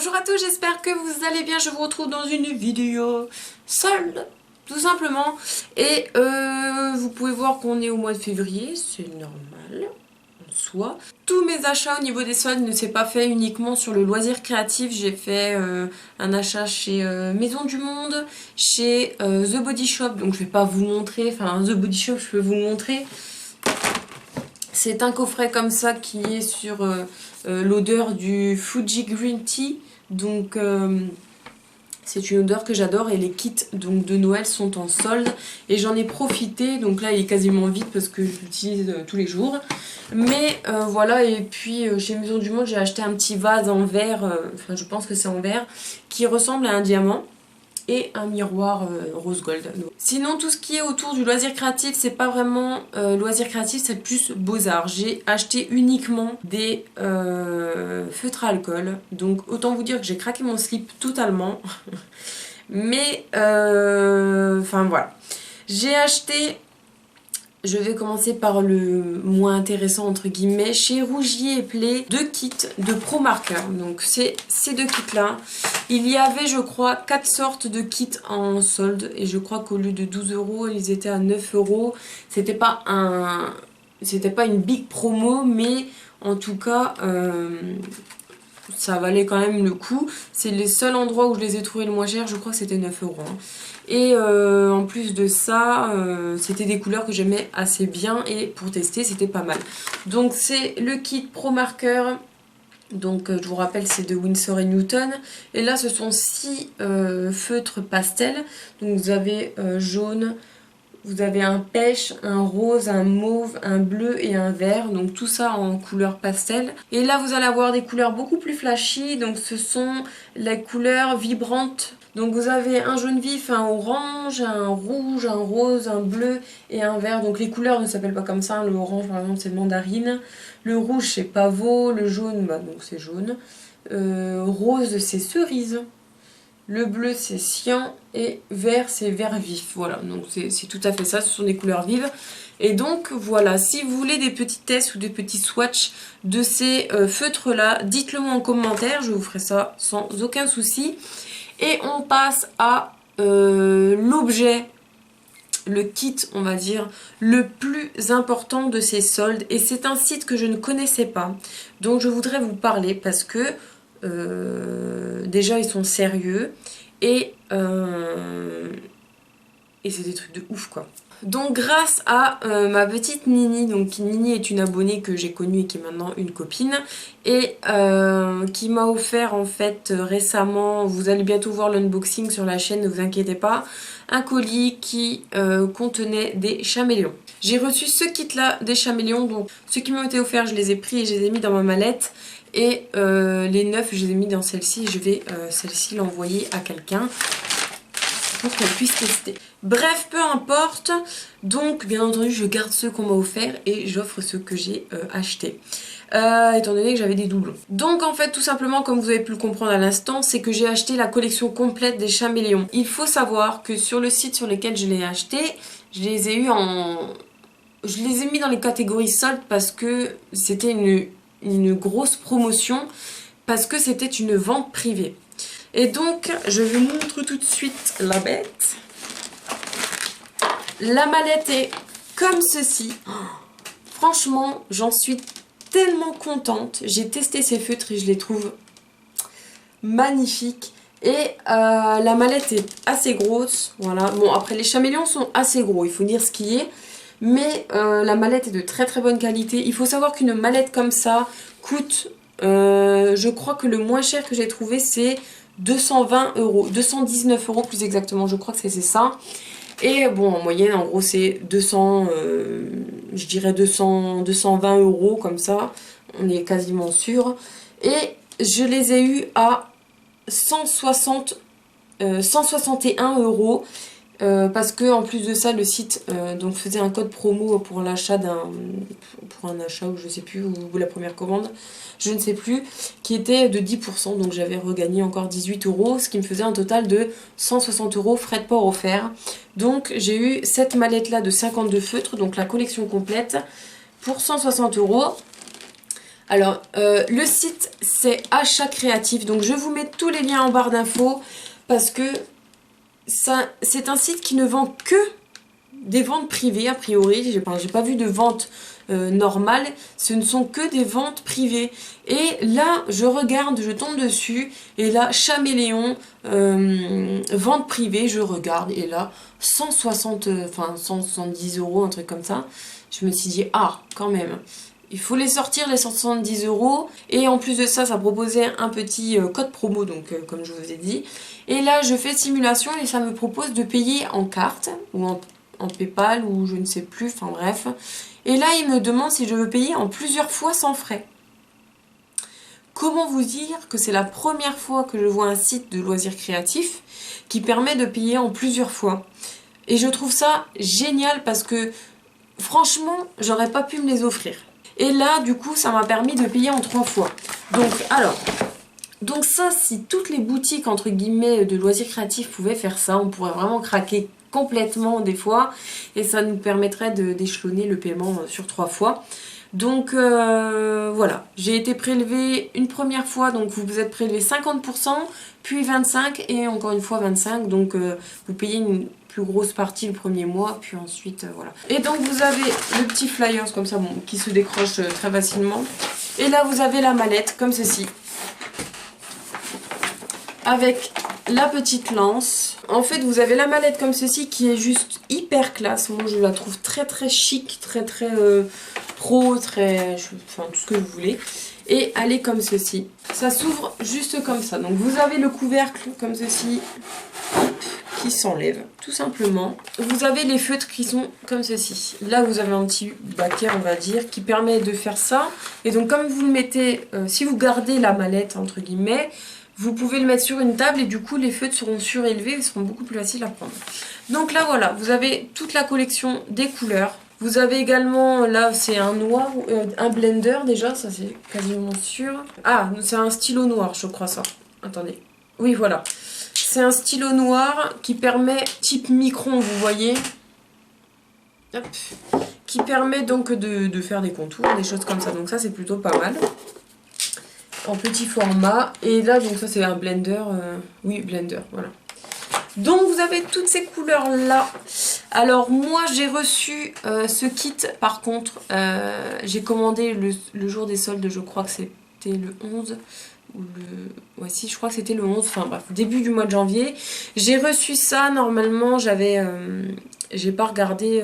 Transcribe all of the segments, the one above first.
Bonjour à tous, j'espère que vous allez bien. Je vous retrouve dans une vidéo solde, tout simplement. Et vous pouvez voir qu'on est au mois de février, c'est normal en soi. Tous mes achats au niveau des soldes ne s'est pas fait uniquement sur le loisir créatif. J'ai fait un achat chez Maison du Monde, chez The Body Shop. Donc je vais pas vous montrer, enfin The Body Shop je peux vous montrer. C'est un coffret comme ça qui est sur l'odeur du Fuji Green Tea. Donc c'est une odeur que j'adore et les kits donc, de Noël sont en solde. Et j'en ai profité, donc là il est quasiment vide parce que je l'utilise tous les jours. Mais voilà, et puis chez Maison du Monde j'ai acheté un petit vase en verre, enfin je pense que c'est en verre, qui ressemble à un diamant. Et un miroir rose gold. Sinon tout ce qui est autour du loisir créatif, c'est pas vraiment loisir créatif, c'est plus beaux-arts. J'ai acheté uniquement des feutres à alcool, donc autant vous dire que j'ai craqué mon slip totalement. Mais enfin voilà, j'ai acheté, je vais commencer par le moins intéressant entre guillemets, chez Rougier et Play, 2 kits de Pro Marker. Donc c'est ces 2 kits là. Il y avait je crois 4 sortes de kits en solde et je crois qu'au lieu de 12 €, ils étaient à 9 €. C'était pas une big promo, mais en tout cas ça valait quand même le coup. C'est les seuls endroits où je les ai trouvés le moins cher, je crois que c'était 9 €. Hein. Et en plus de ça, c'était des couleurs que j'aimais assez bien et pour tester c'était pas mal. Donc c'est le kit Pro Marker. Donc je vous rappelle c'est de Winsor & Newton. Et là ce sont 6 feutres pastels. Donc vous avez jaune, vous avez un pêche, un rose, un mauve, un bleu et un vert. Donc tout ça en couleur pastel. Et là vous allez avoir des couleurs beaucoup plus flashy. Donc ce sont les couleurs vibrantes. Donc vous avez un jaune vif, un orange, un rouge, un rose, un bleu et un vert. Donc les couleurs ne s'appellent pas comme ça. Le orange par exemple c'est mandarine. Le rouge c'est pavot. Le jaune bah, donc c'est jaune. Rose c'est cerise. Le bleu c'est cyan et vert c'est vert vif. Voilà, donc c'est tout à fait ça, ce sont des couleurs vives. Et donc voilà, si vous voulez des petits tests ou des petits swatchs de ces feutres là, dites-le moi en commentaire, je vous ferai ça sans aucun souci. Et on passe à l'objet, le kit on va dire, le plus important de ces soldes. Et c'est un site que je ne connaissais pas, donc je voudrais vous parler parce que déjà ils sont sérieux et c'est des trucs de ouf quoi. Donc grâce à ma petite Nini, donc Nini est une abonnée que j'ai connue et qui est maintenant une copine et qui m'a offert en fait récemment, vous allez bientôt voir l'unboxing sur la chaîne, ne vous inquiétez pas, un colis qui contenait des chaméléons. J'ai reçu ce kit là des chaméléons, donc ceux qui m'ont été offerts je les ai pris et je les ai mis dans ma mallette. Et les 9 je les ai mis dans celle-ci et je vais celle-ci l'envoyer à quelqu'un pour qu'elle puisse tester. Bref, peu importe. Donc bien entendu je garde ceux qu'on m'a offert et j'offre ceux que j'ai achetés. Étant donné que j'avais des doublons. Donc en fait tout simplement comme vous avez pu le comprendre à l'instant, c'est que j'ai acheté la collection complète des chaméléons. Il faut savoir que sur le site sur lequel je l'ai acheté, je les ai mis dans les catégories soldes parce que c'était une grosse promotion, parce que c'était une vente privée. Et donc je vous montre tout de suite la bête. La mallette est comme ceci. Oh, franchement j'en suis tellement contente. J'ai testé ces feutres et je les trouve magnifiques. Et la mallette est assez grosse. Voilà. Bon après les chaméléons sont assez gros, il faut dire ce qui est. Mais la mallette est de très très bonne qualité. Il faut savoir qu'une mallette comme ça coûte, je crois que le moins cher que j'ai trouvé c'est 220 €, 219 € plus exactement, je crois que c'est ça. Et bon en moyenne en gros c'est 200, je dirais 200, 220 € comme ça, on est quasiment sûr. Et je les ai eu à 161 €. Parce que en plus de ça le site donc faisait un code promo pour l'achat pour un achat ou je sais plus, ou la première commande je ne sais plus, qui était de 10%, donc j'avais regagné encore 18 €, ce qui me faisait un total de 160 € frais de port offerts. Donc j'ai eu cette mallette là de 52 feutres, donc la collection complète pour 160 €. Alors, le site, c'est Achat Créatif. Donc, je vous mets tous les liens en barre d'infos parce que c'est un site qui ne vend que des ventes privées, a priori. J'ai pas vu de vente normale. Ce ne sont que des ventes privées. Et là, je regarde, je tombe dessus. Et là, Chaméléon, vente privée, je regarde. Et là, 170 €, un truc comme ça. Je me suis dit, ah, quand même. Il faut les sortir, les 170 €. Et en plus de ça, ça proposait un petit code promo, donc comme je vous ai dit. Et là, je fais simulation et ça me propose de payer en carte ou en PayPal ou je ne sais plus, enfin bref. Et là, il me demande si je veux payer en plusieurs fois sans frais. Comment vous dire que c'est la première fois que je vois un site de loisirs créatifs qui permet de payer en plusieurs fois. Et je trouve ça génial parce que franchement, j'aurais pas pu me les offrir. Et là, du coup, ça m'a permis de payer en 3 fois. Donc ça, si toutes les boutiques, entre guillemets, de loisirs créatifs pouvaient faire ça, on pourrait vraiment craquer complètement des fois. Et ça nous permettrait d'échelonner le paiement sur 3 fois. Donc voilà, j'ai été prélevée une première fois, donc vous êtes prélevé 50%, puis 25% et encore une fois 25%. Donc vous payez une plus grosse partie le premier mois, puis ensuite voilà. Et donc vous avez le petit flyers comme ça, bon, qui se décroche très facilement. Et là vous avez la mallette comme ceci, avec la petite lance. En fait vous avez la mallette comme ceci qui est juste hyper classe. Moi je la trouve très très chic, très très pro, enfin tout ce que vous voulez. Et elle est comme ceci. Ça s'ouvre juste comme ça. Donc vous avez le couvercle comme ceci, qui s'enlève tout simplement. Vous avez les feutres qui sont comme ceci. Là vous avez un petit baquet, on va dire, qui permet de faire ça. Et donc comme vous le mettez, si vous gardez la mallette entre guillemets, vous pouvez le mettre sur une table et du coup les feutres seront surélevés et seront beaucoup plus faciles à prendre. Donc là voilà, vous avez toute la collection des couleurs. Vous avez également, là c'est un noir, un blender déjà, ça c'est quasiment sûr. Ah, c'est un stylo noir je crois ça. Attendez. Oui voilà. C'est un stylo noir qui permet, type micron vous voyez. Hop. Qui permet donc de faire des contours, des choses comme ça. Donc ça c'est plutôt pas mal. En petit format. Et là donc ça c'est un blender. Oui blender, voilà. Donc vous avez toutes ces couleurs là. Alors moi j'ai reçu ce kit par contre. J'ai commandé le jour des soldes, je crois que c'était le 11. Ouais si je crois que c'était le 11, enfin bref, début du mois de janvier. J'ai reçu ça, normalement j'ai pas regardé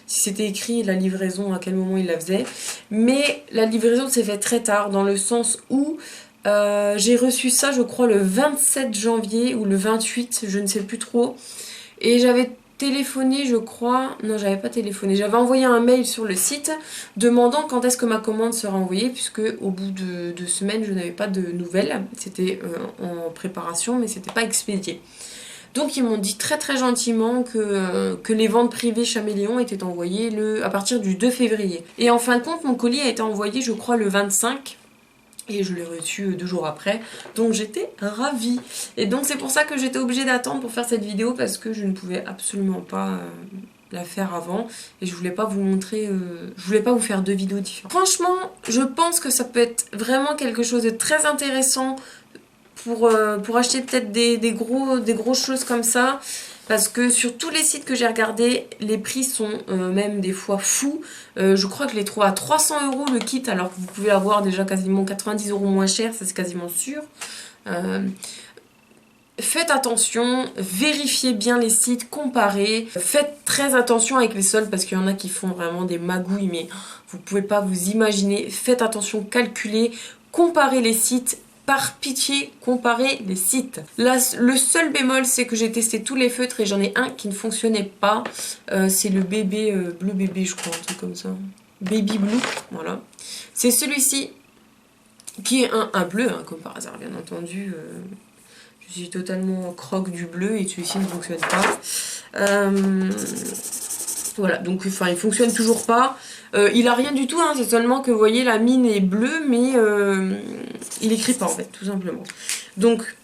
si c'était écrit la livraison, à quel moment il la faisait. Mais la livraison s'est faite très tard, dans le sens où j'ai reçu ça je crois le 27 janvier ou le 28, je ne sais plus trop. Et j'avais téléphoné je crois, non j'avais pas téléphoné, j'avais envoyé un mail sur le site demandant quand est-ce que ma commande sera envoyée, puisque au bout de 2 semaines je n'avais pas de nouvelles, c'était en préparation mais c'était pas expédié. Donc ils m'ont dit très très gentiment que les ventes privées Chaméléon étaient envoyées à partir du 2 février. Et en fin de compte mon colis a été envoyé je crois le 25. Et je l'ai reçu 2 jours après. Donc j'étais ravie. Et donc c'est pour ça que j'étais obligée d'attendre pour faire cette vidéo. Parce que je ne pouvais absolument pas la faire avant. Et je voulais pas vous montrer... je voulais pas vous faire 2 vidéos différentes. Franchement, je pense que ça peut être vraiment quelque chose de très intéressant. Pour acheter peut-être des grosses choses comme ça. Parce que sur tous les sites que j'ai regardés, les prix sont même des fois fous. Je crois que je les trouve à 300 € le kit, alors que vous pouvez avoir déjà quasiment 90 € moins cher, ça c'est quasiment sûr. Faites attention, vérifiez bien les sites, comparez. Faites très attention avec les soldes parce qu'il y en a qui font vraiment des magouilles, mais vous ne pouvez pas vous imaginer. Faites attention, calculez, comparez les sites. Par pitié, comparez les sites. Là, le seul bémol, c'est que j'ai testé tous les feutres et j'en ai un qui ne fonctionnait pas. C'est le bébé, bleu bébé, je crois, un truc comme ça. Baby blue, voilà. C'est celui-ci qui est un bleu, hein, comme par hasard, bien entendu. Je suis totalement croque du bleu et celui-ci ne fonctionne pas. Voilà, donc enfin, il fonctionne toujours pas. Il a rien du tout, hein, c'est seulement que vous voyez la mine est bleue, mais il écrit pas en fait, tout simplement. Donc,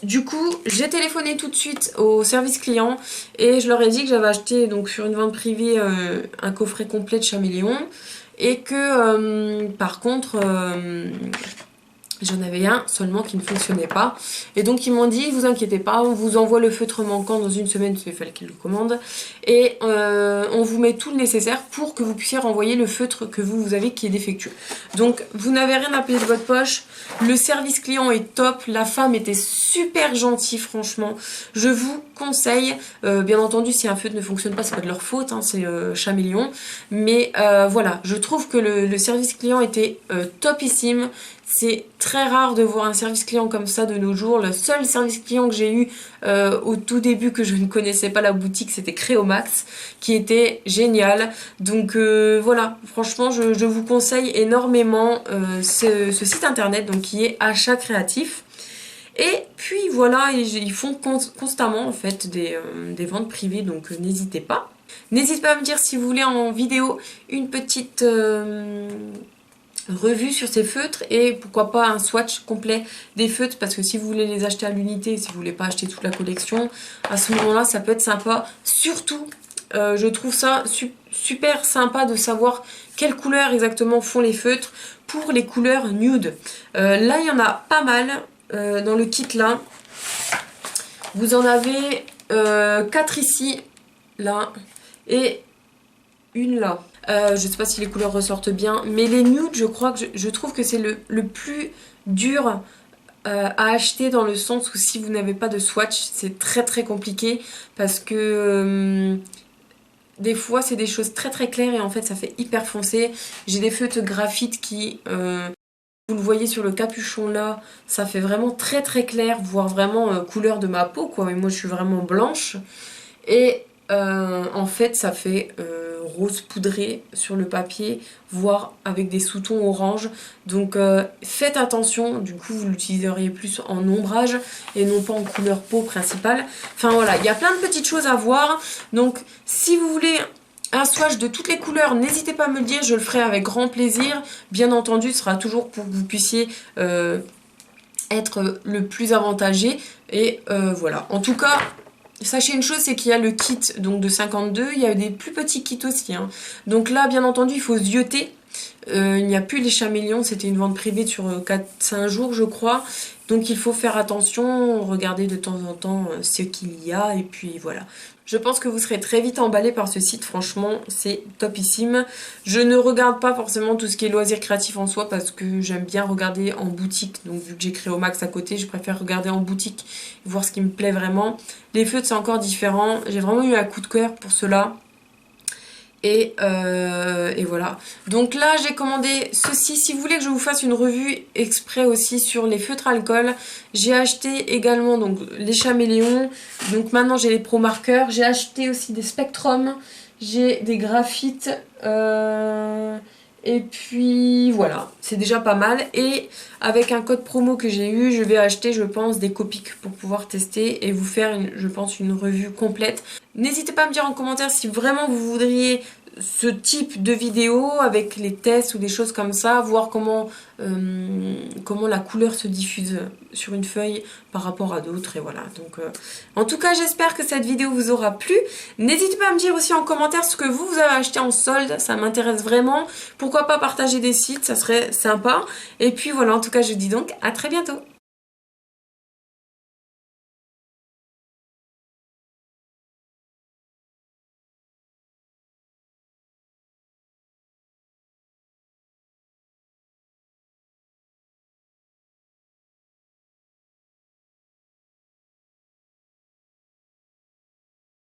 du coup, j'ai téléphoné tout de suite au service client et je leur ai dit que j'avais acheté donc sur une vente privée un coffret complet de Chaméléon et que par contre j'en avais un seulement qui ne fonctionnait pas. Et donc ils m'ont dit, vous inquiétez pas, on vous envoie le feutre manquant dans une semaine, il fallait qu'ils le commandent. Et on vous met tout le nécessaire pour que vous puissiez renvoyer le feutre que vous avez qui est défectueux. Donc vous n'avez rien à payer de votre poche. Le service client est top. La femme était super gentille, franchement. Je vous conseille, bien entendu si un feutre ne fonctionne pas, c'est pas de leur faute, hein, c'est Chaméléon. Mais voilà, je trouve que le service client était topissime. C'est très rare de voir un service client comme ça de nos jours. Le seul service client que j'ai eu au tout début que je ne connaissais pas la boutique, c'était Créomax, qui était génial. Donc voilà, franchement je vous conseille énormément ce site internet donc, qui est Achat Créatif. Et puis voilà, ils font constamment en fait des ventes privées, donc n'hésitez pas. N'hésitez pas à me dire si vous voulez en vidéo une petite revue sur ces feutres et pourquoi pas un swatch complet des feutres, parce que si vous voulez les acheter à l'unité, si vous voulez pas acheter toute la collection, à ce moment là ça peut être sympa. Surtout je trouve ça super sympa de savoir quelles couleurs exactement font les feutres pour les couleurs nude. Là il y en a pas mal dans le kit là. Vous en avez 4 ici, là, et une là. Je sais pas si les couleurs ressortent bien, mais les nudes, je crois que je trouve que c'est le plus dur à acheter, dans le sens où si vous n'avez pas de swatch, c'est très compliqué parce que des fois c'est des choses très claires et en fait ça fait hyper foncé. J'ai des feutres graphite qui, vous le voyez sur le capuchon là, ça fait vraiment très clair, voire vraiment couleur de ma peau quoi, mais moi je suis vraiment blanche. Et en fait ça fait rose poudré sur le papier, voire avec des sous-tons orange. Donc faites attention, du coup vous l'utiliseriez plus en ombrage et non pas en couleur peau principale. Enfin voilà, il y a plein de petites choses à voir. Donc si vous voulez un swatch de toutes les couleurs, n'hésitez pas à me le dire, je le ferai avec grand plaisir. Bien entendu, ce sera toujours pour que vous puissiez être le plus avantagé. Et voilà, en tout cas, sachez une chose, c'est qu'il y a le kit donc de 52, il y a des plus petits kits aussi. Hein. Donc là, bien entendu, il faut zioter. Il n'y a plus les Chaméléons, c'était une vente privée sur 4-5 jours, je crois. Donc il faut faire attention, regarder de temps en temps ce qu'il y a, et puis voilà. Je pense que vous serez très vite emballé par ce site, franchement, c'est topissime. Je ne regarde pas forcément tout ce qui est loisirs créatifs en soi, parce que j'aime bien regarder en boutique. Donc vu que j'ai Créomax à côté, je préfère regarder en boutique, voir ce qui me plaît vraiment. Les feutres, c'est encore différent. J'ai vraiment eu un coup de cœur pour cela. Et voilà. Donc là, j'ai commandé ceci. Si vous voulez que je vous fasse une revue exprès aussi sur les feutres alcool, j'ai acheté également donc les Chaméléons. Donc maintenant, j'ai les Pro Marqueurs. J'ai acheté aussi des Spectrum. J'ai des graphites. Et puis voilà, c'est déjà pas mal. Et avec un code promo que j'ai eu, je vais acheter, je pense, des Copics pour pouvoir tester et vous faire, je pense, une revue complète. N'hésitez pas à me dire en commentaire si vraiment vous voudriez ce type de vidéo avec les tests ou des choses comme ça, voir comment la couleur se diffuse sur une feuille par rapport à d'autres, et voilà. Donc en tout cas, j'espère que cette vidéo vous aura plu. N'hésitez pas à me dire aussi en commentaire ce que vous avez acheté en solde, ça m'intéresse vraiment. Pourquoi pas partager des sites, ça serait sympa. Et puis voilà, en tout cas, je dis donc à très bientôt.